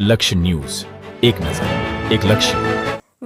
લક્ષ્ય ન્યૂઝ, એક નજર, એક લક્ષ્ય.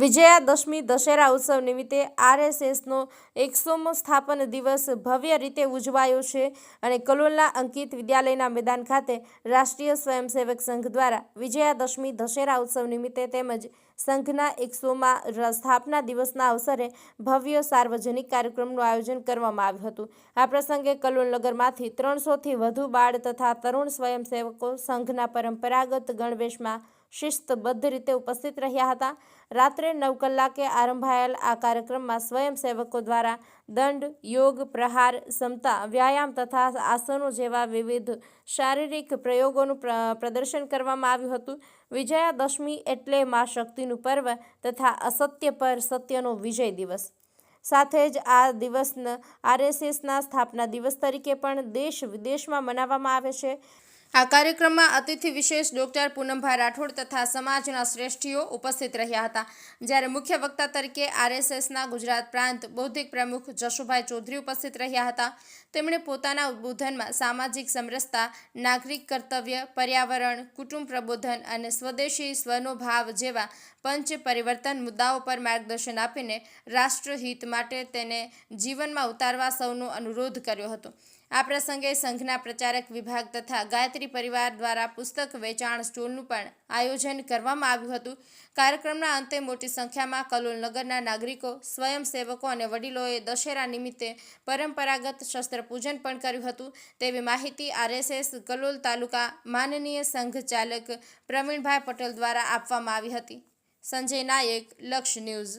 વિજયાદશમી દશેરા ઉત્સવ નિમિત્તે આરએસએસનો 100મો સ્થાપન દિવસ ભવ્ય રીતે ઉજવાયો છે અને કલોલના અંકિત વિદ્યાલયના મેદાન ખાતે રાષ્ટ્રીય સ્વયંસેવક સંઘ દ્વારા વિજયાદશમી દશેરા ઉત્સવ નિમિત્તે તેમજ સંઘના 100મા સ્થાપના દિવસના અવસરે ભવ્ય સાર્વજનિક કાર્યક્રમનું આયોજન કરવામાં આવ્યું હતું. આ પ્રસંગે કલોલ નગરમાંથી 300થી વધુ બાળ તથા તરુણ સ્વયંસેવકો સંઘના પરંપરાગત ગણવેશમાં શિસ્તબદ્ધ રીતે ઉપસ્થિત રહ્યા હતા. રાત્રે 9 કલાકે આરંભાયેલ આ કાર્યક્રમમાં સ્વયંસેવકો દ્વારા દંડ, યોગ, પ્રહાર, સમતા, વ્યાયામ તથા આસનો જેવા વિવિધ શારીરિક પ્રયોગોનું પ્રદર્શન કરવામાં આવ્યું હતું. વિજયાદશમી એટલે મા શક્તિનું પર્વ તથા અસત્ય પર સત્યનો વિજય દિવસ. સાથે જ આ દિવસને આરએસએસના સ્થાપના દિવસ તરીકે પણ દેશ વિદેશમાં મનાવવામાં આવે છે. આ કાર્યક્રમમાં અતિથિ વિશેષ ડોક્ટર પૂનમભાઈ રાઠોડ તથા સમાજના શ્રેષ્ઠીઓ ઉપસ્થિત રહ્યા હતા. જ્યારે મુખ્ય વક્તા તરીકે આરએસએસના ગુજરાત પ્રાંત બૌદ્ધિક પ્રમુખ જશુભાઈ ચૌધરી ઉપસ્થિત રહ્યા હતા. તેમણે પોતાના ઉદ્બોધનમાં સામાજિક સમરસતા, નાગરિક કર્તવ્ય, પર્યાવરણ, કુટુંબ પ્રબોધન અને સ્વદેશી સ્વનો ભાવ જેવા પંચ પરિવર્તન મુદ્દાઓ પર માર્ગદર્શન આપીને રાષ્ટ્રહિત માટે તેને જીવનમાં ઉતારવા સૌનો અનુરોધ કર્યો હતો. આ પ્રસંગે સંઘના પ્રચારક વિભાગ તથા ગાયત્રી પરિવાર દ્વારા પુસ્તક વેચાણ સ્ટોલનું પણ આયોજન કરવામાં આવ્યું હતું. કાર્યક્રમના અંતે મોટી સંખ્યામાં કલોલ નગરના નાગરિકો, સ્વયંસેવકો અને વડીલોએ દશેરા નિમિત્તે પરંપરાગત શસ્ત્રપૂજન પણ કર્યું હતું તેવી માહિતી આરએસએસ કલોલ તાલુકા માનનીય સંઘ ચાલક પ્રવીણભાઈ પટેલ દ્વારા આપવામાં આવી હતી. સંજય નાયક, લક્ષ્ય ન્યૂઝ.